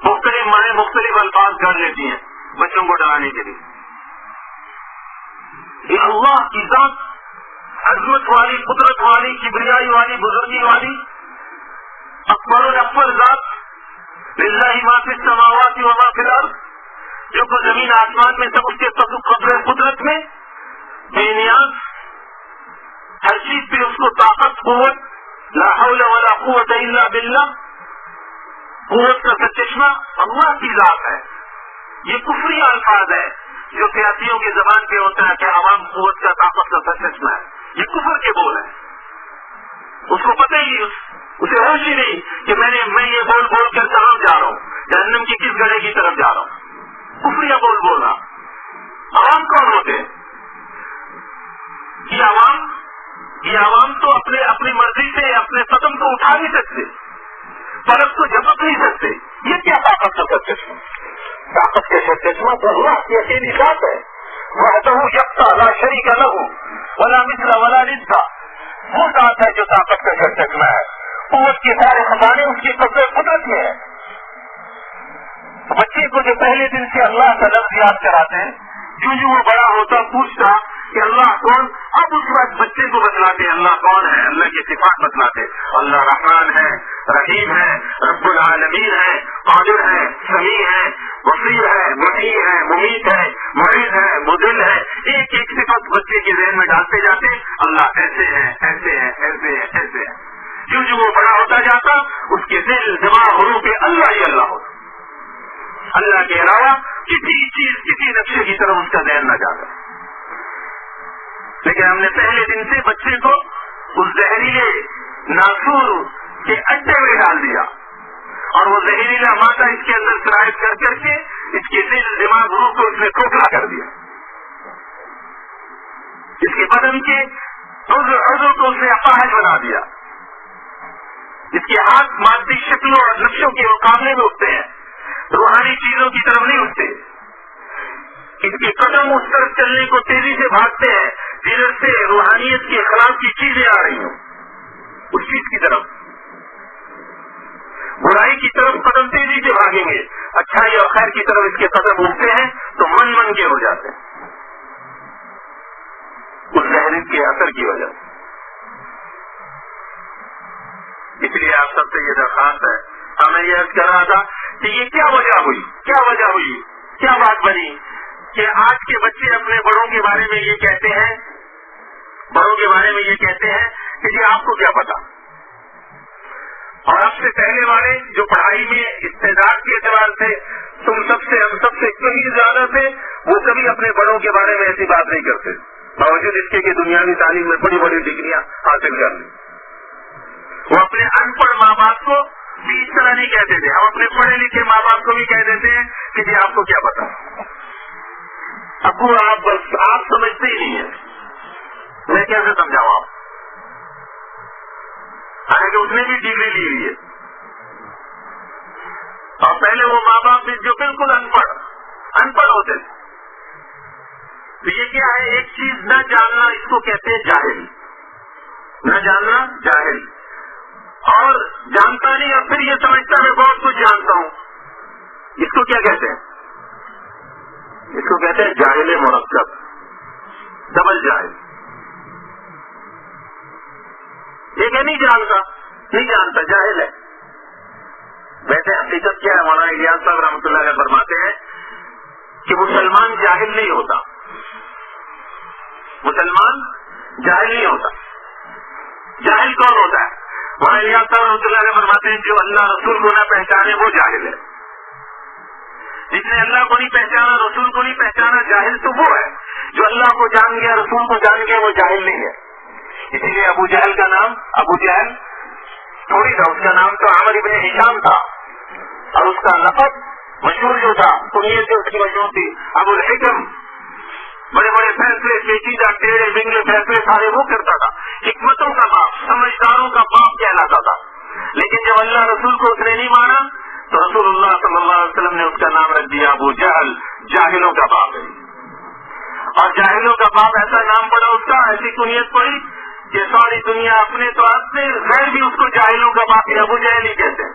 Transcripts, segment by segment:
مختلف معنی مختلف الفاظ کر لیتی ہیں بچوں کو ڈرانے کے لیے. یہ اللہ کی ذات عظمت والی، قدرت والی، کبریائی والی، بزرگی والی، اکبر الاکبر ذات، للہ ما فی السماوات و ما فی الارض، جو کہ زمین آسمان میں سب اس کے قدرت میں بے نیاز، ہر چیز پہ اس کو طاقت، قوت، لا حول ولا قوت الا باللہ، قوت کا سرچشمہ اللہ کی ذات ہے. یہ کفری الفاظ ہے جو سیاسیوں کی زبان پہ ہوتا ہے کہ عوام قوت کا، طاقت کا سرچشمہ ہے. یہ کفر کے بول ہیں. اس کو پتہ ہی اسے ہوش ہی نہیں کہ میں یہ بول کر کہاں جا رہا ہوں، جہنم کی کس گڑھے کی طرف جا رہا ہوں. کفریہ بول رہا. عوام کون ہوتے ہیں؟ یہ عوام تو اپنی مرضی سے اپنے قدم کو اٹھا نہیں سکتے، پلک کو جھپک نہیں سکتے. یہ کیا طاقت کا سرچشمہ؟ طاقت کے سرچشمہ تو اللہ کی اکیلی ذات ہے. وحدہ یکتا لا شریک لہ ولا مثل ولا ند. وہ ذات ہے جو طاقت کا سرچشمہ ہے. قوت کے سارے خزانے اس کی قدرت میں ہے. بچے کو جو پہلے دن سے اللہ کا لفظ یاد کراتے ہیں، جو وہ بڑا ہوتا پوچھتا کہ اللہ کون، اب اس وقت بچے کو بتلاتے اللہ کون ہے، اللہ کی صفات بتلاتے. اللہ رحمان ہے، رحیم ہے، رب العالمین ہے، قادر ہے، سمیع ہے، بصیر ہے، محیی ہے، ممیت ہے، معید ہے، مذل ہے. ایک ایک صفت بچے کے ذہن میں ڈالتے جاتے اللہ ایسے ہے، ایسے ہے، ایسے ہے، ایسے ہے. جو وہ بڑا ہوتا جاتا اس کے دل، دماغ، روح پہ اللہ ہی اللہ ہوتا. اللہ کے علاوہ کسی چیز، کسی نقشے کی طرف اس کا ذہن نہ جاتا. لیکن ہم نے پہلے دن سے بچے کو اس زہریلے ناسور کے اڈے میں ڈال دیا، اور وہ زہریلا مادہ اس کے اندر سرایت کر کے اس کے دل، دماغ، روح کو اس نے کھوکھلا کر دیا. اس کے بدن کے عضو کو اس نے اپاہج بنا دیا. اس کے ہاتھ مادی شکلوں اور نقشوں کے مقابلے میں اٹھتے ہیں، روحانی چیزوں کی طرف نہیں اٹھتے. اس کے قدم اس طرف چلنے کو تیزی سے بھاگتے ہیں جدھر سے روحانیت کے خلاف کی چیزیں آ رہی ہوں، اس چیز کی طرف. برائی کی طرف قدم تیزی سے بھاگیں گے، اچھائی اور خیر کی طرف اس کے قدم اٹھتے ہیں تو من کے ہو جاتے ہیں اس زہر کے اثر کی وجہ سے. اس لیے آپ سب سے یہ درخواست ہے، ہمیں یہ عرض کر رہا تھا کہ یہ کیا وجہ ہوئی، کیا بات بنی کہ آج کے بچے اپنے بڑوں کے بارے میں یہ کہتے ہیں کہ جی آپ کو کیا پتا. اور اب سے پہلے والے جو پڑھائی میں استعداد کے اعتبار سے ہم سب سے کہیں زیادہ تھے، وہ کبھی اپنے بڑوں کے بارے میں ایسی بات نہیں کرتے، باوجود اس کے کہ دنیاوی تعلیم میں بڑی بڑی ڈگریاں حاصل کر لی. وہ اپنے ان پڑھ ماں باپ کو بھی اس طرح نہیں کہتے تھے. ہم اپنے پڑھے لکھے ماں باپ کو بھی کہہ دیتے ہیں کہ جی آپ کو کیا پتا. ابو آپ سمجھتے ہی نہیں ہیں، میں کیسے سمجھاؤں آپ. حالانکہ اس نے بھی ڈگری لی ہوئی ہے. اور پہلے وہ ماں باپ بھی جو بالکل ان پڑھ ہوتے تھے. تو یہ کیا ہے، ایک چیز نہ جاننا، اس کو کہتے ہیں جاہل. نہ جاننا جاہل، اور جانتا نہیں اور پھر یہ سمجھتا میں بہت کچھ جانتا ہوں. اس کو کیا کہتے ہیں؟ اس کو کہتے ہیں جاہل مرکب، ڈبل جاہل. یہ کہ نہیں جانتا جاہل ہے. ویسے حقیقت کیا ہے، مولانا الیاس صاحب رحمۃ اللہ علیہ فرماتے ہیں کہ مسلمان جاہل نہیں ہوتا. مسلمان جاہل نہیں ہوتا. جاہل کون ہوتا ہے؟ مولانا الیاس صاحب رحمۃ اللہ علیہ فرماتے ہیں جو اللہ رسول کو نہ پہچانے وہ جاہل ہے. جس نے اللہ کو نہیں پہچانا، رسول کو نہیں پہچانا، جاہل تو وہ ہے. جو اللہ کو جان گیا، رسول کو جان گیا، وہ جاہل نہیں ہے. اسی لیے ابو جہل کا نام ابو جہل تھوڑی تھا، اس کا نام تو عامر ابن ہشام تھا، اور اس کا لقب مشہور جو تھا، کنیت جو اس کی مشہور تھی، ابو الحکم. بڑے بڑے فیصلے، پیچیدہ ٹیڑھے بنگلے فیصلے سارے وہ کرتا تھا. حکمتوں کا باپ، سمجھداروں کا باپ کہلاتا تھا. لیکن جب اللہ رسول کو اس نے نہیں مانا تو رسول اللہ صلی اللہ علیہ وسلم نے اس کا نام رکھ دیا ابو جہل، جاہلوں کا باپ ہے. اور جاہلوں کا باپ ایسا نام پڑا اس کا، ایسی کنیت پڑی کہ ساری دنیا اپنے تو اپنے غیر بھی اس کو جاہلوں کا باپ ابو جہل ہی کہتے ہیں.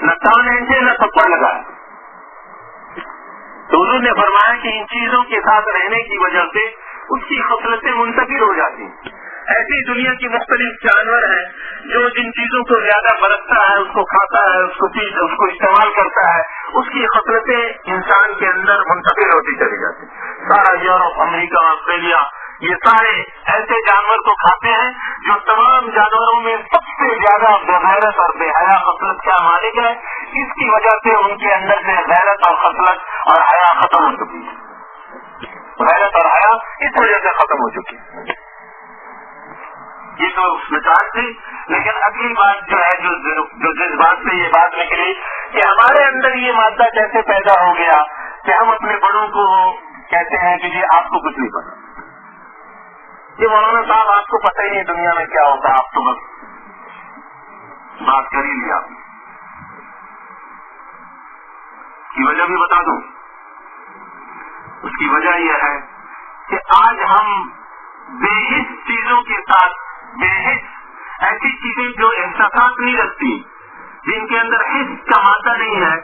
نہ کان اینٹے نہ تھپڑ لگائے. تو حضور نے فرمایا کہ ان چیزوں کے ساتھ رہنے کی وجہ سے اس کی خصلتیں منتقل ہو جاتی ہیں. ایسی دنیا کی مختلف جانور ہیں جو جن چیزوں کو زیادہ برتتا ہے، اس کو کھاتا ہے، اس کو استعمال کرتا ہے، اس کی خصلتیں انسان کے اندر منتقل ہوتی چلی جاتی. سارا یورپ، امریکہ، آسٹریلیا، یہ سارے ایسے جانور کو کھاتے ہیں جو تمام جانوروں میں سب سے زیادہ بغیرت اور بے حیا خصلت کا مالک ہے. اس کی وجہ سے ان کے اندر سے غیرت اور خصلت اور حیا ختم ہو چکی ہے. غیرت اور حیا اس وجہ سے ختم ہو چکی ہے. یہ تو مثال تھی. لیکن اگلی بات جو ہے جو جس بات سے یہ بات نکلی کہ ہمارے اندر یہ مادہ کیسے پیدا ہو گیا کہ ہم اپنے بڑوں کو کہتے ہیں کہ جی آپ کو کچھ نہیں پتا. یہ مولانا صاحب آپ کو پتہ ہی نہیں دنیا میں کیا ہوتا ہے، آپ تو بس بات کر ہی لیا. کی وجہ بھی بتا دوں. اس کی وجہ یہ ہے کہ آج ہم بے حس چیزوں کے ساتھ، بے حس ایسی چیزیں جو احساسات نہیں رکھتی، جن کے اندر حس کا مادہ نہیں ہے،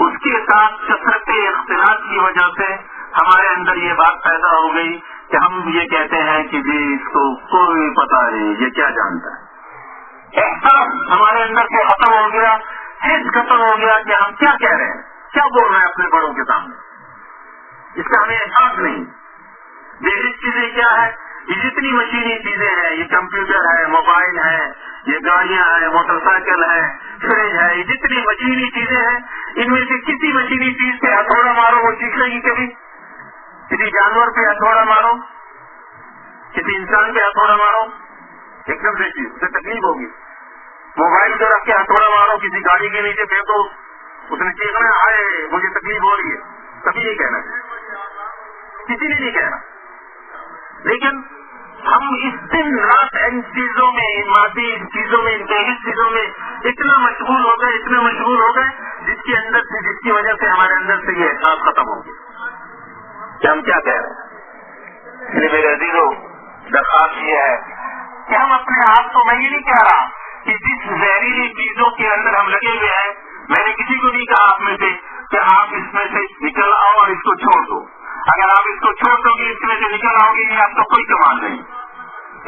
اس کے ساتھ کثرت اختلاط کی وجہ سے ہمارے اندر یہ بات پیدا ہو گئی کہ ہم یہ کہتے ہیں کہ جی اس کو کوئی پتا نہیں، یہ کیا جانتا ہے. احساس ہمارے اندر سے ختم ہو گیا، حس ختم ہو گیا کہ ہم کیا کہہ رہے ہیں، کیا بول رہے ہیں اپنے بڑوں کے سامنے. اس کا ہمیں احساس نہیں. یہ چیزیں کیا ہے؟ یہ جتنی مشینی چیزیں ہیں، یہ کمپیوٹر ہے، موبائل ہے، یہ گاڑیاں ہیں، موٹر سائیکل ہے، فریج ہے، یہ جتنی مشینی چیزیں ہیں، ان میں سے کسی مشینی چیز پہ ہتھوڑا مارو وہ سیکھ لے گی کبھی؟ کسی جانور پہ ہتھوڑا مارو، کسی انسان پہ ہتھوڑا مارو، ایک دم سے چیز سے تکلیف ہوگی. موبائل کو رکھ کے ہتھوڑا مارو کسی گاڑی کے نیچے پھینکو، اس نے چیخنا آئے مجھے تکلیف ہو رہی ہے، کبھی نہیں کہنا، کسی نے نہیں کہنا. لیکن ہم اس دن رات ان چیزوں میں، ان مادی چیزوں میں، ان تیز چیزوں میں اتنا مشغول ہو گئے، اتنا مشغول ہو گئے جس کے اندر سے، جس کی وجہ سے ہمارے اندر سے یہ احساس ختم ہو گیا کہ ہم کیا کہہ رہے ہیں. اس لیے میرے عزیزوں درخواست یہ ہے کہ ہم اپنے آپ کو، میں یہ نہیں کہہ رہا کہ جس زہریلی چیزوں کے اندر ہم لگے ہوئے ہیں، میں نے کسی کو نہیں کہا آپ میں سے کہ آپ اس میں سے نکل آؤ اور اس کو چھوڑ دو. اگر آپ اس کو چھوڑ دو گے، اس میں سے نکل آؤ گے، یہ آپ کو کوئی کمال نہیں.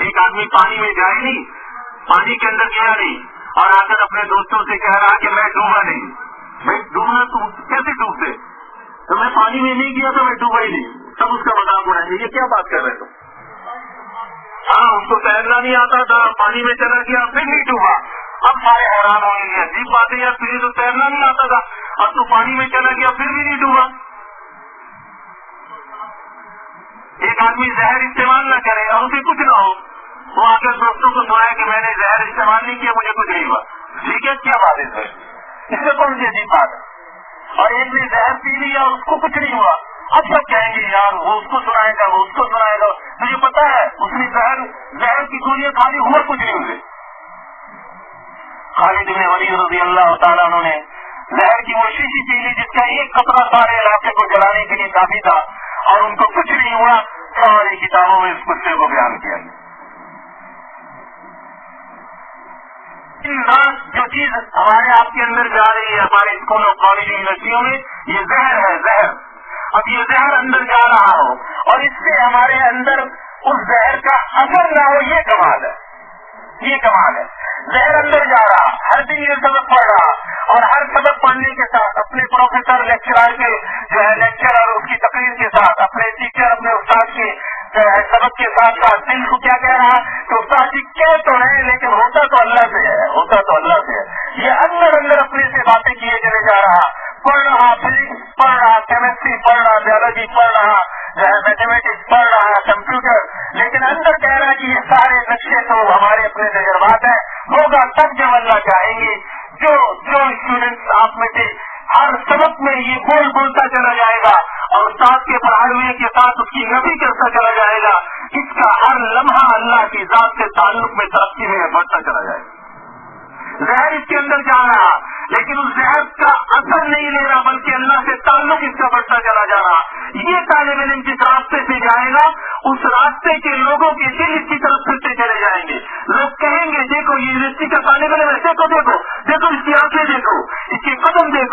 ایک آدمی پانی میں جائے نہیں، پانی کے اندر گیا نہیں اور آ کر اپنے دوستوں سے کہہ رہا کہ میں ڈوبا نہیں. بھائی ڈوبنا تو کیسے ڈوبتے؟ تو میں پانی میں نہیں گیا تو میں ڈوبا ہی نہیں. سب اس کا مذاق اڑائیں گے، یہ کیا بات کر رہے تم؟ ہاں اس کو تیرنا نہیں آتا تھا، پانی میں چلا گیا پھر نہیں ڈوبا. اب سارے حیران ہو گئے، عجیب بات ہے یار، تجھے تو تیرنا نہیں آتا تھا اور تو پانی میں چلا گیا پھر بھی نہیں ڈوبا. ایک آدمی زہر استعمال نہ کرے اور اسے کچھ نہ ہو، وہ آ کر دوستوں کو سنائے کہ میں نے زہر استعمال نہیں کیا، مجھے کچھ نہیں ہوا. ٹھیک ہے، کیا بات ہے اس میں کون سی عجیب بات ہے؟ اور ایک نے زہر پی لیا اور اس کو کچھ نہیں ہوا. اب سب کہیں گے یار وہ اس کو سنائے گا، وہ اس کو سنائے گا. مجھے پتا ہے اس نے زہر کی گولیاں کھا لی، ہوا کچھ نہیں ہوئے. خالد بن ولید رضی اللہ تعالیٰ عنہ نے زہر کی وہ شیشی پی لی جس کا ایک قطرہ سارے علاقے کو جلانے کے لیے کافی تھا اور ان کو کچھ نہیں ہوا. ساری کتابوں میں اس قصے کو بیان کیا. جو چیز ہمارے آپ کے اندر جا رہی ہے ہمارے اسکولوں، کالج، یونیورسٹیوں میں، یہ زہر ہے، زہر. اب یہ زہر اندر جا رہا ہو اور اس سے ہمارے اندر اس زہر کا اثر نہ ہو، یہ کمال ہے، یہ کمال ہے. زہر اندر جا رہا، ہر دن یہ سبق پڑھ رہا اور ہر سبق پڑھنے کے ساتھ اپنے پروفیسر لیکچرر کے جو ہے لیکچر اور اس کی تقریر کے ساتھ، اپنے ٹیچر، اپنے استاد کے سبق کے ساتھ ساتھ دل کو کیا کہہ رہا کہ استاد جی کہہ تو رہے لیکن ہوتا تو اللہ سے ہے، ہوتا تو اللہ سے ہے. یہ اندر اندر اپنے سے باتیں کیے چلے جا رہا، پڑھ رہا فزکس پڑھ رہا، کیمسٹری پڑھ رہا، بیولوجی پڑھ رہا، میتھمیٹکس پڑھ رہا، کمپیوٹر، لیکن اندر کہہ رہا کہ یہ سارے نقشے تو ہمارے اپنے تجربات ہیں. ہوگا تب جب اللہ چاہیں گے. جو اسٹوڈنٹس آپ میں سے ہر سبق میں یہ بولتا چلا جائے گا اور استاد کے پڑھانے کے ساتھ اس کی نفی کرتا چلا جائے گا، اس کا ہر لمحہ اللہ کی ذات سے تعلق میں ترقی میں بڑھتا چلا جائے گا. زہر اس کے اندر جا رہا لیکن اس زہر کا اثر نہیں لے رہا بلکہ اللہ سے تعلق اس کا بڑھتا چلا جا رہا. یہ طالب علم جس راستے سے جائے گا اس راستے کے لوگوں کے دل اس کی طرف پھرتے چلے جائیں گے. لوگ کہیں گے دیکھو یہ یونیورسٹی کا طالب علم ہے، دیکھو دیکھو دیکھو اس کی آنکھیں دیکھو، اس کے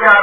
4,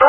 2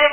1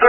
2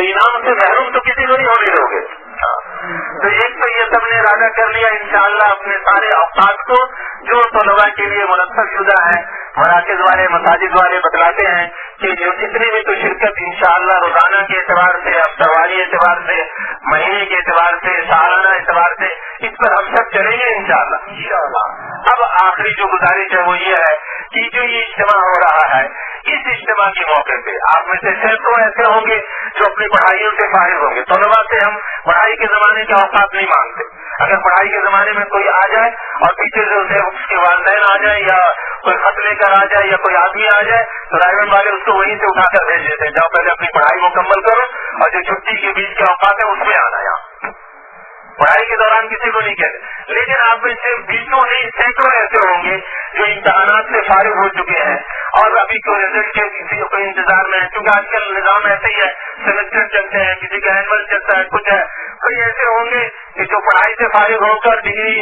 تو انعام سے محروم تو کسی کو نہیں ہونے دو گے. تو ایک تو یہ سب نے ارادہ کر لیا انشاءاللہ اپنے سارے اوقات کو جو طلباء کے لیے منعقد شدہ ہے. مراکز والے مساجد والے بتلاتے ہیں کہ جو جتنی بھی تو شرکت انشاءاللہ روزانہ کے اعتبار سے, ہفتہ اعتبار سے, مہینے کے اعتبار سے, سالانہ اعتبار سے, اس پر ہم سب چلیں گے انشاءاللہ. اب آخری جو گزارش ہے وہ یہ ہے کہ جو یہ اجتماع ہو رہا ہے, اس اجتماع کے موقع پہ آپ میں سے سینکڑوں ایسے ہوں گے جو اپنی پڑھائیوں سے فارغ ہوں گے. طلباء سے ہم پڑھائی کے زمانے کے اوقات نہیں مانگتے. اگر پڑھائی کے زمانے میں کوئی آ جائے اور پیچھے سے اسے اس کے والدین آ جائے یا کوئی خط لے کر آ جائے یا کوئی آدمی آ جائے تو رائبن والے اس کو وہیں سے اٹھا کر بھیج دیتے ہیں, جاؤ پہلے اپنی پڑھائی مکمل کرو اور جو چھٹی کے بیچ کے اوقات ہے اس میں آنا. یہاں پڑھائی کے دوران کسی کو نہیں کہتے. لیکن آپ میں سے بیسوں نہیں سینکڑوں ایسے ہوں گے جو امتحانات سے فارغ ہو چکے ہیں اور ابھی کوئی رزلٹ کے کسی کو کوئی انتظار میں ہے. کیونکہ آج کل نظام ایسے ہی ہے, سیمسٹر چلتے ہیں, کسی کا اینول چلتا ہے, کچھ ہے. کوئی ایسے ہوں گے کہ جو پڑھائی سے فارغ ہو کر ڈگری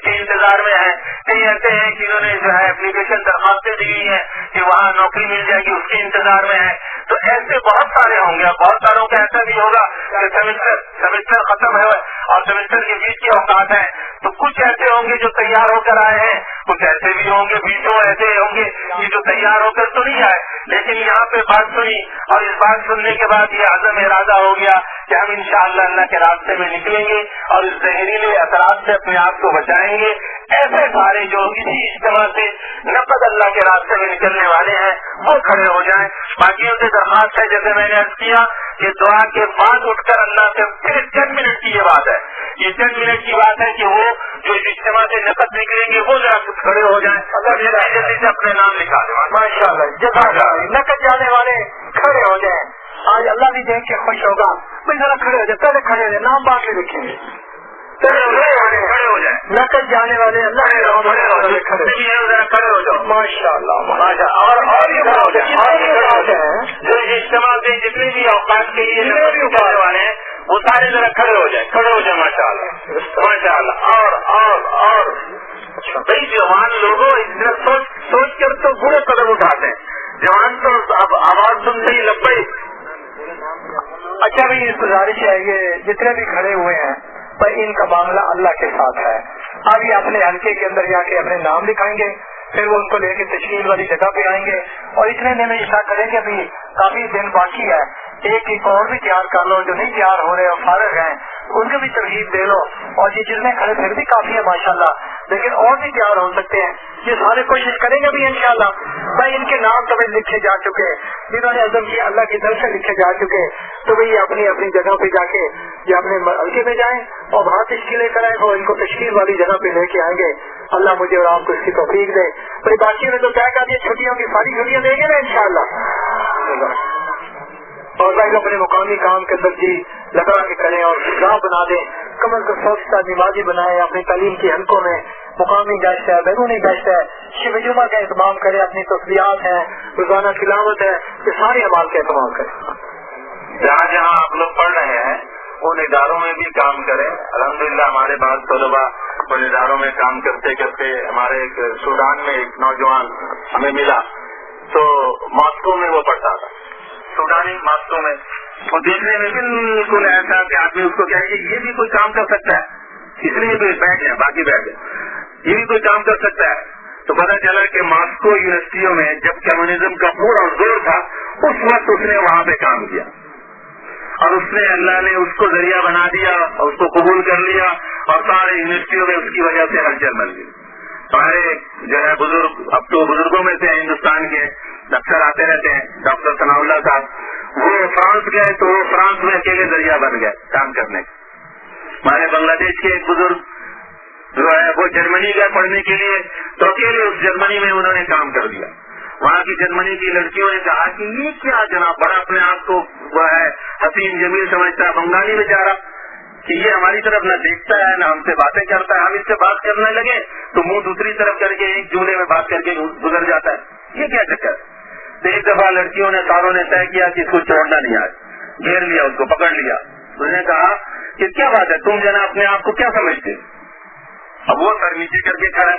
کے انتظار میں ہے. کئی ایسے ہیں کہ انہوں نے جو ہے اپلیکیشن درخواستیں دی ہیں کہ وہاں نوکری مل جائے گی, اس کے انتظار میں ہے. تو ایسے بہت سارے ہوں گے. بہت ساروں کا ایسا بھی ہوگا کہ سیمسٹر ختم ہے اور سیمسٹر کے بیچ کے اوقات ہیں. تو کچھ ایسے ہوں گے جو تیار ہو کر آئے ہیں, کچھ ایسے بھی ہوں گے, بیسوں ایسے ہوں گے کہ جو تیار ہو کر تو نہیں آئے لیکن یہاں پہ بات سنی اور اس بات سننے کے بعد یہ عزم ارادہ ہو گیا کہ ہم انشاءاللہ اللہ کے راستے میں نکلیں گے اور اس زہریلے اثرات سے اپنے آپ کو بچائیں گے. ایسے سارے جو اسی اجتماع سے نقد اللہ کے راستے میں نکلنے والے ہیں وہ کھڑے ہو جائیں. باقیوں سے درخواست ہے جیسے میں نے عرض کیا کہ دعا کے بعد اٹھ کر اللہ سے صرف 10 منٹ کی یہ بات ہے, یہ 10 منٹ کی بات ہے کہ وہ جو اس اجتماع سے نقد نکلیں گے وہ ذرا کھڑے ہو جائیں. اگر میرا جلدی سے اپنے نام لکھا دیں. ماشاء اللہ نقد جانے والے کھڑے ہو جائیں. آج اللہ بھی دیکھ کے خوش ہوگا. بھائی ذرا کھڑے ہو جائے, پہلے کھڑے ہو جائے, نام بعد میں لکھیں گے. کھڑے ہو جائیں. نقد جانے والے اللہ کھڑے ہو جاؤ. ماشاء اللہ. جو اجتماع سے جتنے بھی اوقات کے لیے کرنے والے ہیں وہ سارے ذرا کھڑے ہو جائیں. کھڑے ہو جائیں. ماشاء اللہ ماشاء اللہ. اور بھائی جوان لوگوں سوچ کر تو برے قدم اٹھاتے ہیں. جوان تو اب آواز سنتے ہی لبئی. اچھا بھائی یہ گزارش ہے یہ جتنے بھی کھڑے ہوئے ہیں پر ان کا معاملہ اللہ کے ساتھ ہے. اب یہ اپنے حلقے کے اندر جا کے اپنے نام لکھائیں گے, پھر وہ ان کو لے کے تشکیل والی جگہ پہ آئیں گے اور اتنے دن ایسا کریں گے ابھی کافی دن باقی ہے. ایک اور بھی تیار کر لو, جو نہیں تیار ہو رہے اور فارغ ہیں ان کو بھی ترغیب دے لو. اور یہ جتنے کھڑے پھر بھی کافی ہے ماشاءاللہ, لیکن اور بھی تیار ہو سکتے ہیں. یہ سارے کوشش کریں گے بھی انشاءاللہ. بھائی ان کے نام تو لکھے جا چکے, جنہوں نے عزم کیا اللہ کی طرف سے لکھے جا چکے, تو بھائی اپنی اپنی جگہ پہ جا کے یا اپنے حلقے میں جائیں اور وہاں تشکیلیں کرائیں اور ان کو تشکیل والی جگہ پہ لے کے آئیں گے. اللہ مجھے اور آپ کو اس کی توفیق دے. بھائی باقی میں تو طے کر دیا چھٹیوں کی ساری چھٹیاں دیں گے نا انشاءاللہ. اور بھائی اپنے مقامی کام کے اندر جی لگا کے کریں اور گاہ بنا دیں. کم از کم سوچتا نمازی بنائے, اپنی تعلیم کے حلقوں میں مقامی گشت ہے, بیرونی گشت ہے, شب جمعہ کا اہتمام کرے, اپنی تصویرات ہیں, روزانہ تلاوت ہے, یہ سارے اعمال کا اہتمام کریں. جہاں جہاں آپ لوگ پڑھ رہے ہیں ان اداروں میں بھی کام کریں. الحمدللہ ہمارے بعض طلباء ان اداروں میں کام کرتے کرتے ہمارے ایک سوڈان میں ایک نوجوان ہمیں ملا, تو ماسکو میں وہ پڑھتا تھا, سوڈانی ماسکو میں. وہ دیکھنے میں بالکل ایسا کہ آدمی اس کو کہے کہ یہ بھی کوئی کام کر سکتا ہے, اس لیے بھی بیٹھ گیا, باقی بیٹھ گیا, یہ بھی کوئی کام کر سکتا ہے. تو پتا چلا کہ ماسکو یونیورسٹیوں میں جب کمیونزم کا پورا زور تھا اس وقت اس نے وہاں پہ کام کیا اور اس نے اللہ نے اس کو ذریعہ بنا دیا, اس کو قبول کر لیا اور سارے یونیورسٹیوں میں اس کی وجہ سے ہلچل بن گئی. ہمارے جو ہے بزرگ, اب تو بزرگوں میں سے ہندوستان کے اکثر آتے رہتے ہیں, ڈاکٹر ثناء اللہ صاحب, وہ فرانس گئے تو وہ فرانس میں اکیلے ذریعہ بن گئے کام کرنے. ہمارے بنگلہ دیش کے ایک بزرگ جو ہے وہ جرمنی گئے پڑھنے کے لیے, تو اکیلے اس جرمنی میں انہوں نے کام کر دیا. وہاں کی جرمنی کی لڑکیوں نے کہا کہ یہ کیا جناب, بڑا اپنے آپ کو وہ ہے حسین جمیل سمجھتا ہے, بنگالی میں جا رہا کہ یہ ہماری طرف نہ دیکھتا ہے نہ ہم سے باتیں کرتا ہے. ہم اس سے بات کرنے لگے تو منہ دوسری طرف کر کے ایک جملے میں بات کر کے گزر جاتا ہے. یہ کیا چکر. تو ایک دفعہ لڑکیوں نے ساروں نے طے کیا کہ اس کو چھوڑنا نہیں آئے, گھیر لیا, اس کو پکڑ لیا. اس نے کہا کہ کیا بات ہے, تم جنا اپنے آپ کو کیا سمجھتے. اب وہ سر نیچے کر کے کھڑا ہے,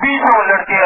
20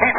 20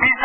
20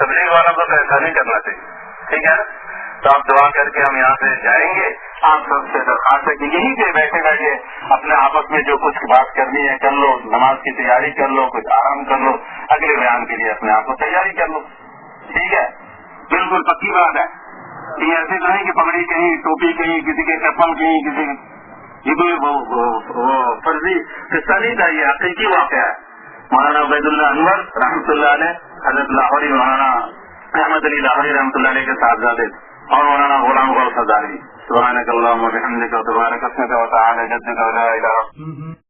تبلیغ والا کو ایسا نہیں کرنا چاہیے. ٹھیک ہے نا؟ تو آپ دعا کر کے ہم یہاں سے جائیں گے. آپ سب سے درخواست ہے کہ یہیں پہ بیٹھے بیٹھے اپنے آپس میں جو کچھ بات کرنی ہے کر لو, نماز کی تیاری کر لو, کچھ آرام کر لو, اگلے بیان کے لیے اپنے آپ کو تیاری کر لو. ٹھیک ہے, بالکل پکی بات ہے. یہ ایسے تو نہیں کہ پگڑی کہیں, ٹوپی کہیں, کسی کے چپل کہیں, کسی کے, یہ کوئی فرضی قصہ نہیں تھا, یہ حقیقی واقعہ ہے. مولانا عبید اللہ انور رحمۃ اللہ علیہ, حضرت لاہوری مولانا احمد علی لاہوری رحمۃ اللہ علیہ کے صاحبزادے اور مولانا غلام غوث ہزاری. سبحانک اللہم و بحمدک و تبارک اسمک و تعالی جدک و لا الہ